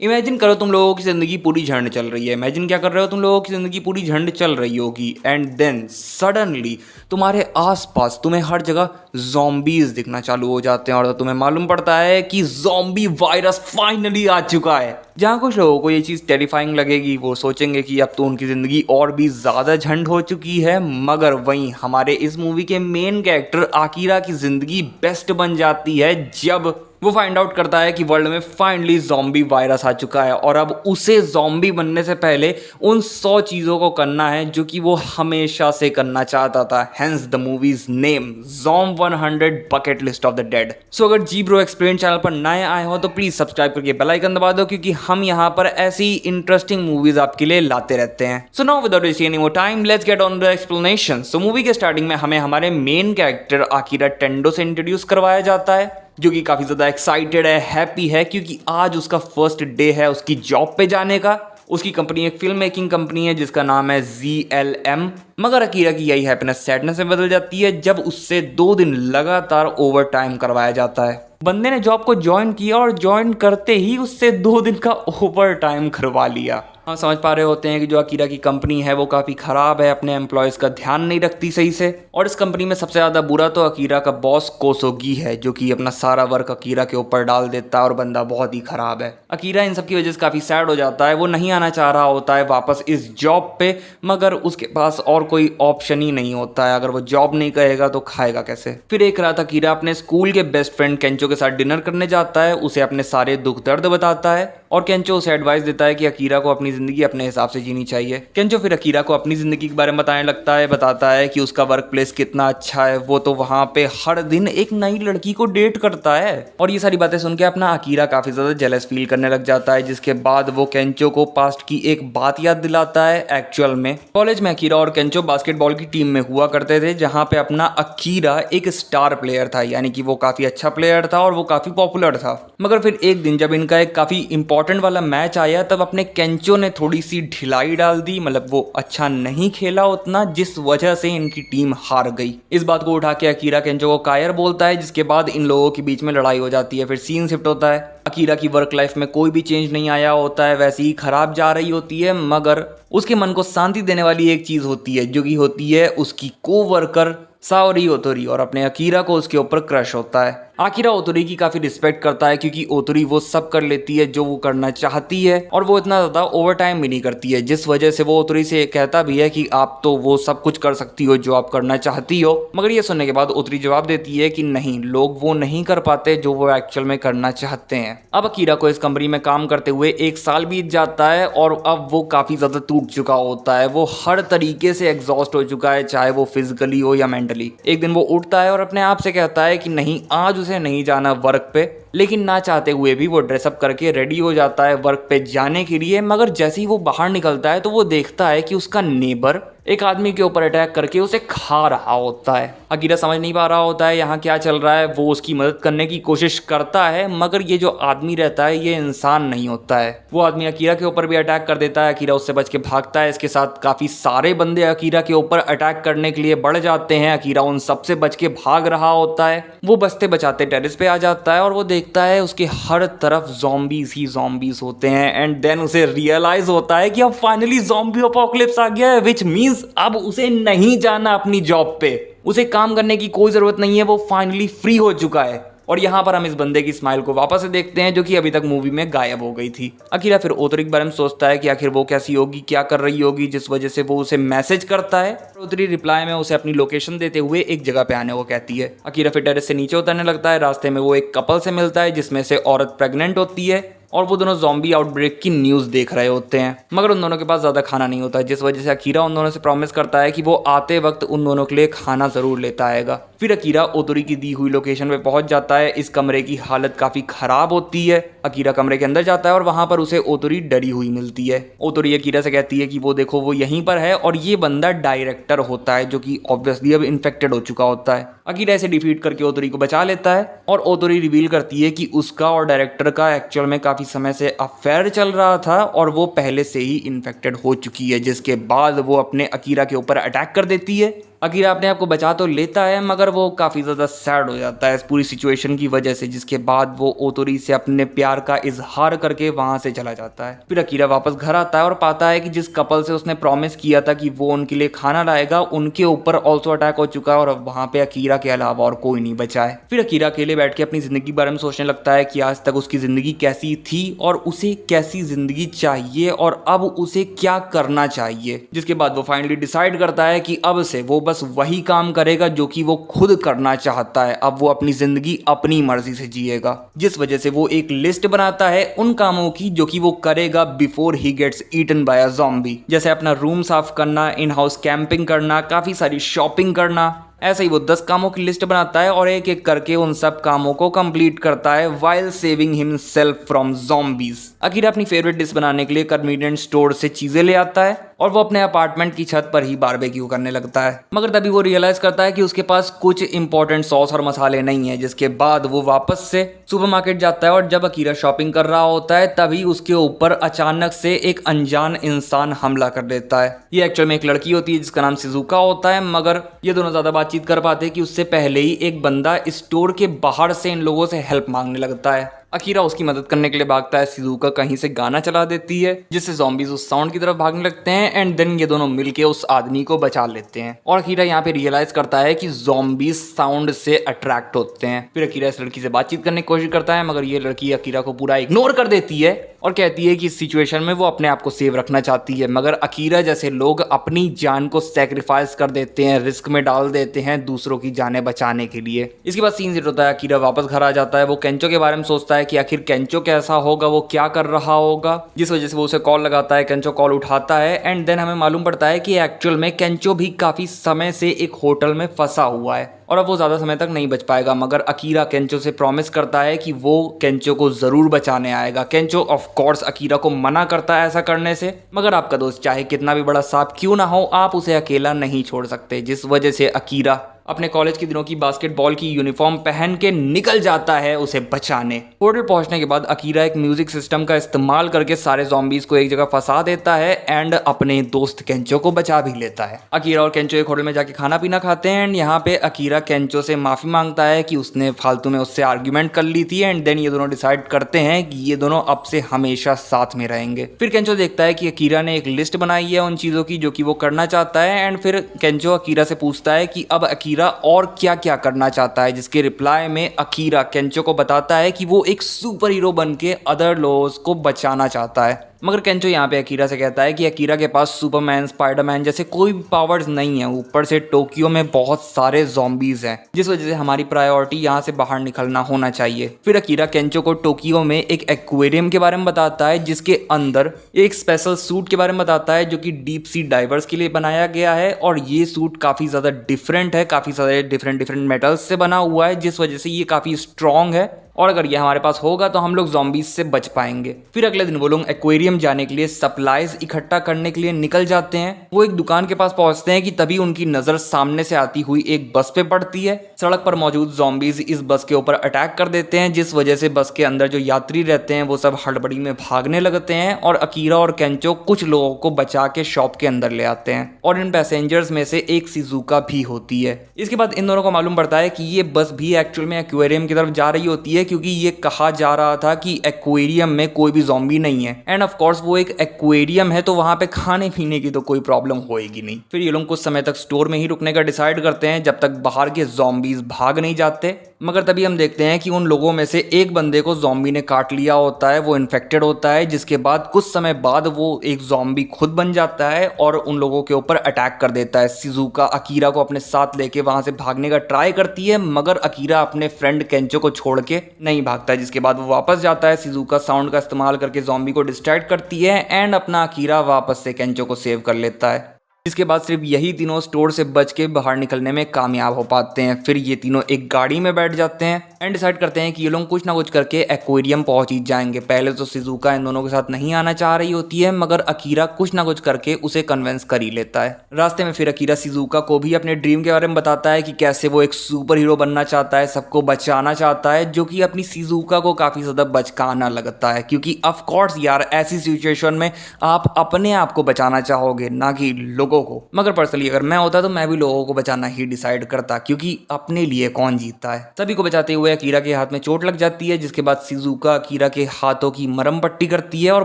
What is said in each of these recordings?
Imagine करो तुम लोगों की ज़िंदगी पूरी झंड चल रही है। इमेजिन क्या कर रहे हो, तुम लोगों की ज़िंदगी पूरी झंड चल रही होगी एंड देन सडनली तुम्हारे आसपास तुम्हें हर जगह ज़ॉम्बीज दिखना चालू हो जाते हैं और तुम्हें मालूम पड़ता है कि ज़ॉम्बी वायरस फाइनली आ चुका है। जहाँ कुछ लोगों को ये चीज़ टेरिफाइंग लगेगी, वो सोचेंगे कि अब तो उनकी ज़िंदगी और भी ज़्यादा झंड हो चुकी है, मगर वहीं हमारे इस मूवी के मेन कैरेक्टर आकीरा की ज़िंदगी बेस्ट बन जाती है जब वो फाइंड आउट करता है कि वर्ल्ड में फाइनली ज़ॉम्बी वायरस आ चुका है और अब उसे ज़ॉम्बी बनने से पहले उन 100 चीज़ों को करना है जो कि वो हमेशा से करना चाहता था। Hence the movie's name Zom 100 bucket list of the dead. So अगर जी ब्रो एक्सप्लेन चैनल पर नए आए हो तो प्लीज़ सब्सक्राइब करके बेल आइकन दबा दो, क्योंकि हम यहाँ पर ऐसी इंटरेस्टिंग मूवीज आपके लिए लाते रहते हैं। So now without wasting any more time let's get on the explanation. So movie के स्टार्टिंग में हमें हमारे मेन कैरेक्टर आकीरा टेंडो से इंट्रोड्यूस करवाया जाता है, जो कि काफ़ी ज़्यादा एक्साइटेड है, हैप्पी है, क्योंकि आज उसका फर्स्ट डे है उसकी जॉब पे जाने का। उसकी कंपनी एक फिल्म मेकिंग कंपनी है जिसका नाम है ZLM। मगर अकीरा की यही हैप्पीनेस सैडनेस में बदल जाती है जब उससे 2 दिन लगातार ओवर टाइम करवाया जाता है। बंदे ने जॉब को ज्वाइन किया और ज्वाइन करते ही उससे 2 दिन का ओवर टाइम करवा लिया। हम समझ पा रहे होते हैं कि जो अकीरा की कंपनी है वो काफ़ी ख़राब है, अपने एम्प्लॉयज़ का ध्यान नहीं रखती सही से। और इस कंपनी में सबसे ज़्यादा बुरा तो अकीरा का बॉस कोसोगी है, जो कि अपना सारा वर्क अकीरा के ऊपर डाल देता है और बंदा बहुत ही ख़राब है। अकीरा इन सब की वजह से काफ़ी सैड हो जाता है, वो नहीं आना चाह रहा होता है वापस इस जॉब पे, मगर उसके पास और कोई ऑप्शन ही नहीं होता है। अगर वो जॉब नहीं करेगा तो खाएगा कैसे। फिर एक रात अकीरा अपने स्कूल के बेस्ट फ्रेंड केंचो के साथ डिनर करने जाता है, उसे अपने सारे दुख दर्द बताता है और केंचो उसे एडवाइस देता है कि अकीरा को अपनी ज़िंदगी अपने हिसाब से जीनी चाहिए। केंचो फिर अकीरा को अपनी ज़िंदगी के बारे में बताने लगता है, बताता है कि उसका वर्क प्लेस कितना अच्छा है, वो तो वहाँ पे हर दिन एक नई लड़की को डेट करता है। और ये सारी बातें सुन के अपना अकीरा काफ़ी ज़्यादा जेलस फील करने लग जाता है, जिसके बाद वो केंचो को पास्ट की एक बात याद दिलाता है। एक्चुअल में कॉलेज में अकीरा और केंचो बास्केटबॉल की टीम में हुआ करते थे, जहाँ पे अपना अकीरा एक स्टार प्लेयर था, यानी कि वो काफ़ी अच्छा प्लेयर था और वो काफ़ी पॉपुलर था। मगर फिर एक दिन जब इनका एक काफ़ी इंपॉर्टेंट वाला मैच आया तब अपने केंचो ने थोड़ी सी ढिलाई डाल दी, मतलब वो अच्छा नहीं खेला उतना, जिस वजह से इनकी टीम हार गई। इस बात को उठा के अकीरा केंचो को कायर बोलता है, जिसके बाद इन लोगों के बीच में लड़ाई हो जाती है। फिर सीन शिफ्ट होता है, अकीरा की वर्क लाइफ में कोई भी चेंज नहीं आया होता है, वैसे ही खराब जा रही होती है, मगर उसके मन को शांति देने वाली एक चीज़ होती है, जो कि होती है उसकी कोवर्कर साओरी ओतोरी, और अपने अकीरा को उसके ऊपर क्रश होता है। आकीरा ओतोरी की काफ़ी रिस्पेक्ट करता है, क्योंकि ओतोरी वो सब कर लेती है जो वो करना चाहती है और वो इतना ज़्यादा ओवर टाइम भी नहीं करती है, जिस वजह से वो ओतोरी से कहता भी है कि आप तो वो सब कुछ कर सकती हो जो आप करना चाहती हो। मगर ये सुनने के बाद ओतोरी जवाब देती है कि नहीं, लोग वो नहीं कर पाते जो वो एक्चुअल में करना चाहते हैं। अब अकीरा को इस कंपनी में काम करते हुए 1 साल बीत जाता है और अब वो काफ़ी ज़्यादा टूट चुका होता है, वो हर तरीके से एग्जॉस्ट हो चुका है, चाहे वो फिजिकली हो या मेंटली। एक दिन वो उठता है और अपने आप से कहता है कि नहीं, आज उसे नहीं जाना वर्क पे, लेकिन ना चाहते हुए भी वो ड्रेसअप करके रेडी हो जाता है वर्क पे जाने के लिए। मगर जैसे ही वो बाहर निकलता है तो वो देखता है कि उसका नेबर एक आदमी के ऊपर अटैक करके उसे खा रहा होता है। अकीरा समझ नहीं पा रहा होता है यहाँ क्या चल रहा है, वो उसकी मदद करने की कोशिश करता है, मगर ये जो आदमी रहता है ये इंसान नहीं होता है। वो आदमी अकीरा के ऊपर भी अटैक कर देता है, अकीरा उससे बच के भागता है। इसके साथ काफ़ी सारे बंदे अकीरा के ऊपर अटैक करने के लिए बढ़ जाते हैं, अकीरा उन सबसे बच के भाग रहा होता है। वो बचते बचाते टेरेस पे आ जाता है और वो देखता है उसके हर तरफ ज़ॉम्बीज़ ही ज़ॉम्बीज़ होते हैं एंड देन उसे रियलाइज़ होता है कि अब फाइनली ज़ॉम्बी अपोकलिप्स आ गया है, विच मीन्स अब उसे नहीं जाना अपनी जॉब पे, उसे काम करने की कोई ज़रूरत नहीं है, वो फाइनली फ्री हो चुका है। और यहाँ पर हम इस बंदे की स्माइल को वापस से देखते हैं, जो कि अभी तक मूवी में गायब हो गई थी। अकीरा फिर ओतोरी के बारे में सोचता है कि आखिर वो कैसी होगी, क्या कर रही होगी, जिस वजह से वो उसे मैसेज करता है। ओतोरी रिप्लाई में उसे अपनी लोकेशन देते हुए एक जगह पे आने को कहती है। अकीरा फिर टेरेस से नीचे उतरने लगता है। रास्ते में वो एक कपल से मिलता है, जिसमें से औरत प्रेग्नेंट होती है और वो दोनों ज़ॉम्बी आउटब्रेक की न्यूज़ देख रहे होते हैं, मगर उन दोनों के पास ज़्यादा खाना नहीं होता है, जिस वजह से अकीरा उन दोनों से प्रॉमिस करता है कि वो आते वक्त उन दोनों के लिए खाना ज़रूर लेता आएगा। फिर अकीरा ओतोरी की दी हुई लोकेशन पे पहुंच जाता है। इस कमरे की हालत काफ़ी ख़राब होती है। अकीरा कमरे के अंदर जाता है और वहाँ पर उसे ओतोरी डरी हुई मिलती है। ओतोरी अकीरा से कहती है कि वो देखो वो यहीं पर है, और ये बंदा डायरेक्टर होता है, जो कि ऑब्वियसली अब इन्फेक्टेड हो चुका होता है। अकीरा इसे डिफीट करके ओतोरी को बचा लेता है और ओतोरी रिवील करती है कि उसका और डायरेक्टर का एक्चुअल में काफ़ी समय से अफेयर चल रहा था और वो पहले से ही इन्फेक्टेड हो चुकी है, जिसके बाद वो अपने अकीरा के ऊपर अटैक कर देती है। अकीरा अपने आप को बचा तो लेता है मगर वो काफ़ी ज़्यादा सैड हो जाता है इस पूरी सिचुएशन की वजह से, जिसके बाद वो ओतोरी से अपने प्यार का इजहार करके वहाँ से चला जाता है। फिर अकीरा वापस घर आता है और पाता है कि जिस कपल से उसने प्रॉमिस किया था कि वो उनके लिए खाना लाएगा, उनके ऊपर ऑल्सो अटैक हो चुका है और अब वहाँ पे अकीरा के अलावा और कोई नहीं बचा है। फिर अकीरा अकेले बैठ के अपनी ज़िंदगी के बारे में सोचने लगता है कि आज तक उसकी ज़िंदगी कैसी थी और उसे कैसी ज़िंदगी चाहिए और अब उसे क्या करना चाहिए, जिसके बाद वो फाइनली डिसाइड करता है कि अब से वो बस वही काम करेगा जो कि वो खुद करना चाहता है। अब वो अपनी जिंदगी अपनी मर्जी से जिएगा, जिस वजह से वो एक लिस्ट बनाता है उन कामों की जो कि वो करेगा बिफोर ही gets eaten by a zombie. जैसे अपना रूम साफ करना, इन हाउस कैंपिंग करना, काफ़ी सारी शॉपिंग करना। ऐसे ही वो 10 कामों की लिस्ट बनाता है और एक एक करके उन सब कामों को कंप्लीट करता है while saving himself from zombies. Akira अपनी फेवरेट डिश बनाने के लिए कन्वीनियंट स्टोर से चीजें ले आता है और वो अपने अपार्टमेंट की छत पर ही बारबेक्यू करने लगता है। मगर तभी वो रियलाइज करता है कि उसके पास कुछ इंपॉर्टेंट सॉस और मसाले नहीं है, जिसके बाद वो वापस से सुपरमार्केट जाता है और जब अकीरा शॉपिंग कर रहा होता है तभी उसके ऊपर अचानक से एक अनजान इंसान हमला कर देता है। ये एक्चुअल में एक लड़की होती है जिसका नाम शिजुका होता है, मगर ये दोनों ज्यादा बातचीत कर पाते कि उससे पहले ही एक बंदा स्टोर के बाहर से इन लोगों से हेल्प मांगने लगता है। अकीरा उसकी मदद करने के लिए भागता है। शिजुका कहीं से गाना चला देती है जिससे ज़ॉम्बीज उस साउंड की तरफ भागने लगते हैं एंड देन ये दोनों मिलके उस आदमी को बचा लेते हैं। और अकीरा यहाँ पे रियलाइज करता है कि ज़ॉम्बीज साउंड से अट्रैक्ट होते हैं। फिर अकीरा इस लड़की से बातचीत करने की कोशिश करता है मगर ये लड़की अकीरा को पूरा इग्नोर कर देती है और कहती है कि इस सिचुएशन में वो अपने आप को सेव रखना चाहती है, मगर अकीरा जैसे लोग अपनी जान को सेक्रीफाइस कर देते हैं, रिस्क में डाल देते हैं दूसरों की जानें बचाने के लिए। इसके बाद सीन सेट होता है, अकीरा वापस घर आ जाता है। वो केंचो के बारे में सोचता है कि आखिर केंचो कैसा होगा, वो क्या कर रहा होगा, जिस वजह से वो उसे कॉल लगाता है। केंचो कॉल उठाता है एंड देन हमें मालूम पड़ता है कि एक्चुअल में केंचो भी काफी समय से एक होटल में फंसा हुआ है और अब वो ज़्यादा समय तक नहीं बच पाएगा। मगर अकीरा केंचो से प्रॉमिस करता है कि वो केंचो को ज़रूर बचाने आएगा। केंचो ऑफ कोर्स अकीरा को मना करता है ऐसा करने से, मगर आपका दोस्त चाहे कितना भी बड़ा सांप क्यों ना हो, आप उसे अकेला नहीं छोड़ सकते, जिस वजह से अकीरा अपने कॉलेज के दिनों की बास्केटबॉल की यूनिफॉर्म पहन के निकल जाता है उसे बचाने। होटल पहुंचने के बाद अकीरा एक म्यूजिक सिस्टम का इस्तेमाल करके सारे ज़ॉम्बीज को एक जगह फंसा देता है एंड अपने दोस्त केंचो को बचा भी लेता है। अकीरा और केंचो एक होटल में जाके खाना पीना खाते हैं एंड यहाँ पे अकीरा केंचो से माफी मांगता है कि उसने फालतू में उससे आर्ग्यूमेंट कर ली थी एंड देन ये दोनों डिसाइड करते हैं कि ये दोनों अब से हमेशा साथ में रहेंगे। फिर केंचो देखता है कि अकीरा ने एक लिस्ट बनाई है उन चीज़ों की जो कि वो करना चाहता है एंड फिर केंचो अकीरा से पूछता है कि अब अकीरा और क्या क्या करना चाहता है, जिसके रिप्लाई में अकीरा केंचो को बताता है कि वो एक सुपर हीरो बन के अदर लोगों को बचाना चाहता है। मगर केंचो यहाँ पे अकीरा से कहता है कि अकीरा के पास सुपरमैन, स्पाइडरमैन जैसे कोई भी पावर्स नहीं है, ऊपर से टोक्यो में बहुत सारे ज़ॉम्बीज हैं, जिस वजह से हमारी प्रायोरिटी यहाँ से बाहर निकलना होना चाहिए। फिर अकीरा केंचो को टोक्यो में एक एक्वेरियम के बारे में बताता है जिसके अंदर एक स्पेशल सूट के बारे में बताता है जो कि डीप सी डाइवर्स के लिए बनाया गया है और ये सूट काफ़ी ज़्यादा डिफरेंट है, काफ़ी सारे डिफरेंट मेटल्स से बना हुआ है, जिस वजह से ये काफ़ी स्ट्रॉन्ग है और अगर ये हमारे पास होगा तो हम लोग ज़ॉम्बीज से बच पाएंगे। फिर अगले दिन वो लोग एक्वेरियम जाने के लिए सप्लाईज इकट्ठा करने के लिए निकल जाते हैं। वो एक दुकान के पास पहुंचते हैं कि तभी उनकी नज़र सामने से आती हुई एक बस पे पड़ती है। सड़क पर मौजूद ज़ॉम्बीज इस बस के ऊपर अटैक कर देते हैं, जिस वजह से बस के अंदर जो यात्री रहते हैं वो सब हड़बड़ी में भागने लगते हैं और अकीरा और केंचो कुछ लोगों को बचा के शॉप के अंदर ले आते हैं और इन पैसेंजर्स में से एक शिजुका भी होती है। इसके बाद इन दोनों को मालूम पड़ता है कि ये बस भी एक्चुअल में एक्वेरियम की तरफ जा रही होती है, क्योंकि ये कहा जा रहा था कि एक्वेरियम में कोई भी ज़ॉम्बी नहीं है एंड ऑफ कोर्स वो एक एक्वेरियम है तो वहां पे खाने पीने की तो कोई प्रॉब्लम होएगी नहीं। फिर ये लोग कुछ समय तक स्टोर में ही रुकने का डिसाइड करते हैं जब तक बाहर के ज़ॉम्बीज भाग नहीं जाते। मगर तभी हम देखते हैं कि उन लोगों में से एक बंदे को ज़ॉम्बी ने काट लिया होता है, वो इन्फेक्टेड होता है, जिसके बाद कुछ समय बाद वो एक ज़ॉम्बी खुद बन जाता है और उन लोगों के ऊपर अटैक कर देता है। शिजुका अकीरा को अपने साथ लेके वहां से भागने का ट्राई करती है मगर अकीरा अपने फ्रेंड केंचो को छोड़ के नहीं भागता, जिसके बाद वो वापस जाता है। शिजुका साउंड का इस्तेमाल करके ज़ॉम्बी को डिस्ट्रैक्ट करती है एंड अपना अकीरा वापस से केंचो को सेव कर लेता है। इसके बाद सिर्फ यही तीनों स्टोर से बच के बाहर निकलने में कामयाब हो पाते हैं। फिर ये तीनों एक गाड़ी में बैठ जाते हैं एंड डिसाइड करते हैं कि ये लोग कुछ ना कुछ करके एक्वेरियम पहुंच ही जाएंगे। पहले तो शिजुका इन दोनों के साथ नहीं आना चाह रही होती है मगर अकीरा कुछ ना कुछ करके उसे कन्विंस कर ही लेता है। रास्ते में फिर अकीरा शिजुका को भी अपने ड्रीम के बारे में बताता है कि कैसे वो एक सुपर हीरो बनना चाहता है, सबको बचाना चाहता है, जो कि अपनी शिजुका को काफ़ी ज़्यादा बचकाना लगता है, क्योंकि ऑफ कोर्स यार ऐसी सिचुएशन में आप अपने आप को बचाना चाहोगे ना कि लोगों लोगों को। मगर पर्सनली अगर मैं होता तो मैं भी लोगों को बचाना ही डिसाइड करता, क्योंकि अपने लिए कौन जीतता है। सभी को बचाते हुए अकीरा के हाथ में चोट लग जाती है, जिसके बाद शिजुका अकीरा के हाथों की मरहम पट्टी करती है और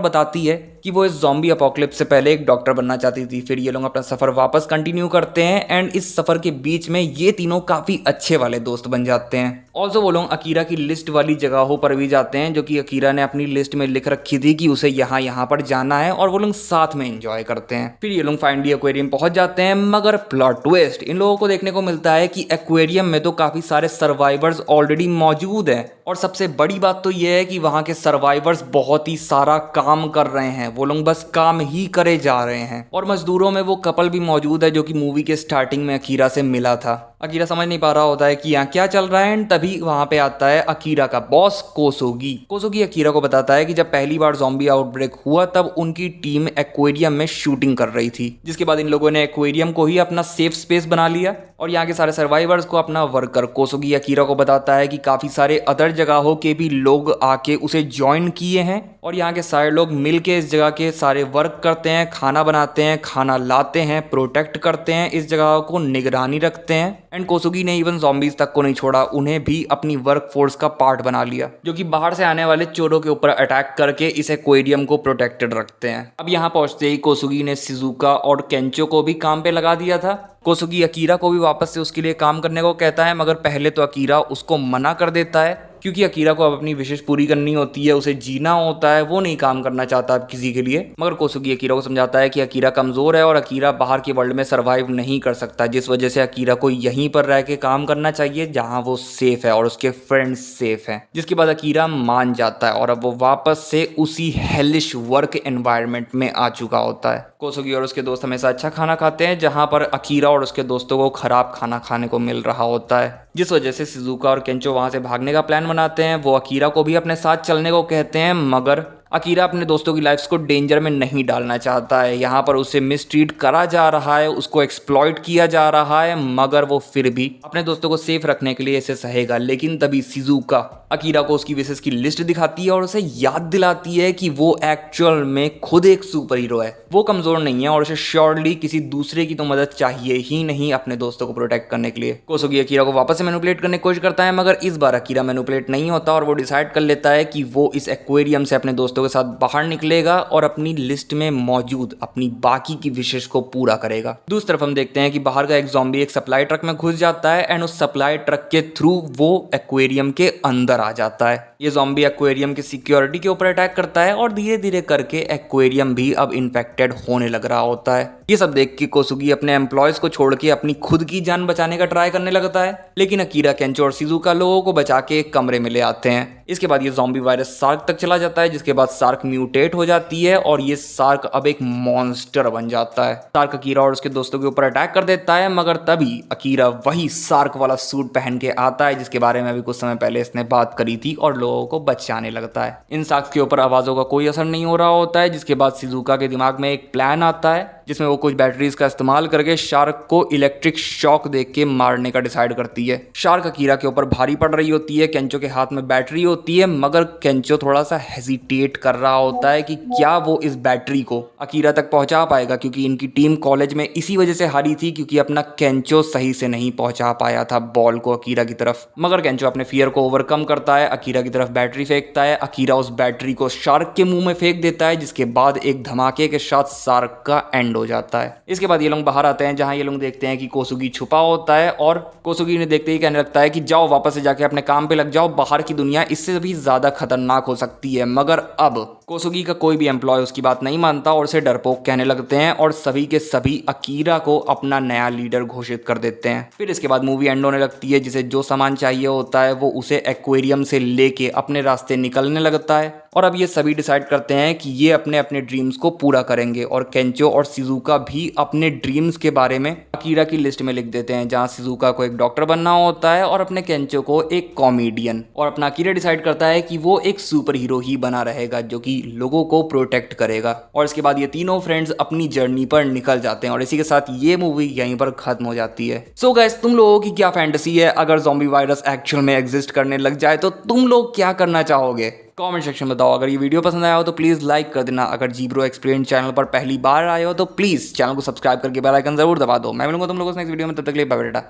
बताती है कि वो इस ज़ॉम्बी अपोकलिप्स से पहले एक डॉक्टर बनना चाहती थी। फिर ये लोग अपना सफर वापस कंटिन्यू करते हैं एंड इस सफर के बीच में ये तीनों काफी अच्छे वाले दोस्त बन जाते हैं। ऑल्सो वो लोग अकीरा की लिस्ट वाली जगहों पर भी जाते हैं जो कि अकीरा ने अपनी लिस्ट में लिख रखी थी कि उसे यहाँ पर जाना है, और वो लोग साथ में एंजॉय करते हैं। फिर ये लोग फाइनली एक्वेरियम पहुंच जाते हैं, मगर प्लॉट ट्विस्ट इन लोगों को देखने को मिलता है कि एक्वेरियम में तो काफी सारे सर्वाइवर्स ऑलरेडी मौजूद हैं, और सबसे बड़ी बात तो यह है कि वहां के सर्वाइवर्स बहुत ही सारा काम कर रहे हैं। वो लोग बस काम ही करे जा रहे हैं, और मजदूरों में वो कपल भी मौजूद है जो कि मूवी के स्टार्टिंग में अकीरा से मिला था। अकीरा समझ नहीं पा रहा होता है कि यहाँ क्या चल रहा है, एंड तभी वहां पे आता है अकीरा का बॉस कोसोगी। कोसोगी अकीरा को बताता है कि जब पहली बार ज़ॉम्बी आउटब्रेक हुआ तब उनकी टीम एक्वेरियम में शूटिंग कर रही थी, जिसके बाद इन लोगों ने एक्वेरियम को ही अपना सेफ स्पेस बना लिया और यहाँ के सारे सर्वाइवर्स को अपना वर्कर। कोसोगी अकीरा को बताता है कि काफी सारे अदर जगहों के भी लोग आके उसे ज्वाइन किए हैं, और यहाँ के सारे लोग मिलके इस जगह के सारे वर्क करते हैं, खाना बनाते हैं, खाना लाते हैं, प्रोटेक्ट करते हैं, इस जगह को निगरानी रखते हैं। एंड कोसुगी ने इवन ज़ॉम्बीज तक को नहीं छोड़ा, उन्हें भी अपनी वर्क फोर्स का पार्ट बना लिया, जो कि बाहर से आने वाले चोरों के ऊपर अटैक करके इस एक्वेरियम को प्रोटेक्टेड रखते हैं। अब यहाँ पहुंचते ही कोसुगी ने शिजुका और केंचो को भी काम पे लगा दिया था। कोसुगी अकीरा को भी वापस से उसके लिए काम करने को कहता है, मगर पहले तो अकीरा उसको मना कर देता है, क्योंकि अकीरा को अब अपनी विशेष पूरी करनी होती है, उसे जीना होता है, वो नहीं काम करना चाहता अब किसी के लिए। मगर कोसुगी अकीरा को समझाता है कि अकीरा कमजोर है और अकीरा बाहर के वर्ल्ड में सर्वाइव नहीं कर सकता, जिस वजह से अकीरा को यहीं पर रह के काम करना चाहिए जहां वो सेफ है और उसके फ्रेंड्स सेफ हैं। जिसके बाद अकीरा मान जाता है और अब वो वापस से उसी हेलिश वर्क एनवायरनमेंट में आ चुका होता है। कोसुगी और उसके दोस्त हमेशा अच्छा खाना खाते हैं, जहां पर अकीरा और उसके दोस्तों को खराब खाना खाने को मिल रहा होता है, जिस वजह से शिजुका और केंचो वहां से भागने का प्लान बनाते हैं। वो अकीरा को भी अपने साथ चलने को कहते हैं, मगर अकीरा अपने दोस्तों की लाइफ्स को डेंजर में नहीं डालना चाहता है। यहाँ पर उसे मिसट्रीट करा जा रहा है, उसको एक्सप्लॉइट किया जा रहा है, मगर वो फिर भी अपने दोस्तों को सेफ रखने के लिए इसे सहेगा। लेकिन तभी शिजुका अकीरा को उसकी विशेष की लिस्ट दिखाती है और उसे याद दिलाती है कि वो एक्चुअल में खुद एक सुपर हीरो है, वो कमजोर नहीं है और उसे श्योरली किसी दूसरे की तो मदद चाहिए ही नहीं अपने दोस्तों को प्रोटेक्ट करने के लिए। कोसुगी अकीरा को वापस से मैनिपुलेट करने की कोशिश करता है, मगर इस बार अकीरा मैनिपुलेट नहीं होता और वो डिसाइड कर लेता है कि वो इस एक्वेरियम से अपने दोस्तों के साथ बाहर निकलेगा और अपनी लिस्ट में मौजूद अपनी बाकी की विशेष को पूरा करेगा। दूसरी तरफ हम देखते हैं कि बाहर का एक ज़ॉम्बी एक सप्लाई ट्रक में घुस जाता है एंड उस सप्लाई ट्रक के थ्रू वो एक्वेरियम के अंदर आ जाता है। ये ज़ॉम्बी एक्वेरियम की सिक्योरिटी के ऊपर अटैक करता है और धीरे धीरे करके एक्वेरियम भी अब इन्फेक्टेड होने लग रहा होता है। ये सब देख के कोसुगी अपने एम्प्लॉयज को छोड़ के अपनी खुद की जान बचाने का ट्राई करने लगता है, लेकिन अकीरा, केंचो और शिजुका लोगों को बचा के एक कमरे में ले आते हैं। इसके बाद ये ज़ॉम्बी वायरस शार्क तक चला जाता है, जिसके बाद शार्क म्यूटेट हो जाती है और ये शार्क अब एक मॉन्स्टर बन जाता है। शार्क अकीरा और उसके दोस्तों के ऊपर अटैक कर देता है, मगर तभी अकीरा वही शार्क वाला सूट पहन के आता है जिसके बारे में अभी कुछ समय पहले इसने बात करी थी और लोगों को बचाने लगता है। इन शार्क्स के ऊपर आवाजों का कोई असर नहीं हो रहा होता है, जिसके बाद शिजुका के दिमाग में एक प्लान आता है जिसमें वो कुछ बैटरीज का इस्तेमाल करके शार्क को इलेक्ट्रिक शॉक देके के मारने का डिसाइड करती है। शार्क अकीरा के ऊपर भारी पड़ रही होती है, केंचो के हाथ में बैटरी होती है, मगर केंचो थोड़ा सा हेजिटेट कर रहा होता है कि क्या वो इस बैटरी को अकीरा तक पहुंचा पाएगा, क्योंकि इनकी टीम कॉलेज में इसी वजह से हारी थी क्योंकि अपना केंचो सही से नहीं पहुंचा पाया था बॉल को अकीरा की तरफ। मगर केंचो अपने फियर को ओवरकम करता है, अकीरा की तरफ बैटरी फेंकता है, अकीरा उस बैटरी को शार्क के मुंह में फेंक देता है, जिसके बाद एक धमाके के साथ शार्क का एंड हो जाता है। इसके बाद ये लोग बाहर आते हैं, जहां ये लोग देखते हैं कि कोसुगी छुपा होता है और कोसुगी ने देखते ही कहने लगता है कि जाओ वापस से जाके अपने काम पे लग जाओ, बाहर की दुनिया इससे भी ज्यादा खतरनाक हो सकती है। मगर अब कोसुगी का कोई भी एम्प्लॉय उसकी बात नहीं मानता और उसे डरपोक कहने लगते हैं और सभी के सभी अकीरा को अपना नया लीडर घोषित कर देते हैं। फिर इसके बाद मूवी एंड होने लगती है, जिसे जो सामान चाहिए होता है वो उसे एक्वेरियम से लेके अपने रास्ते निकलने लगता है और अब ये सभी डिसाइड करते हैं कि ये अपने अपने ड्रीम्स को पूरा करेंगे और केंचो और शिजुका भी अपने ड्रीम्स के बारे में अकीरा की लिस्ट में लिख देते हैं, जहां शिजुका को एक डॉक्टर बनना होता है और अपने केंचो को एक कॉमेडियन, और अपना अकीरा डिसाइड करता है कि वो एक सुपर हीरो ही बना रहेगा जो कि लोगों को प्रोटेक्ट करेगा। और इसके बाद ये तीनों फ्रेंड्स अपनी जर्नी पर निकल जाते हैं और इसी के साथ ये मूवी यहीं पर खत्म हो जाती है। सो गाइस, तुम लोगों की क्या फैंटेसी है? अगर ज़ॉम्बी वायरस एक्चुअल में एग्जिस्ट करने लग जाए तो तुम लोग क्या करना चाहोगे? कमेंट सेक्शन में बताओ। अगर ये वीडियो पसंद आया हो तो प्लीज़ लाइक कर देना। अगर जीब्रो एक्सप्लेन चैनल पर पहली बार आए हो तो प्लीज़ चैनल को सब्सक्राइब करके बेल आइकन जरूर दबा दो। मैं मिलूंगा तुम लोगों से नेक्स्ट वीडियो में, तब तक के लिए बाय बाय।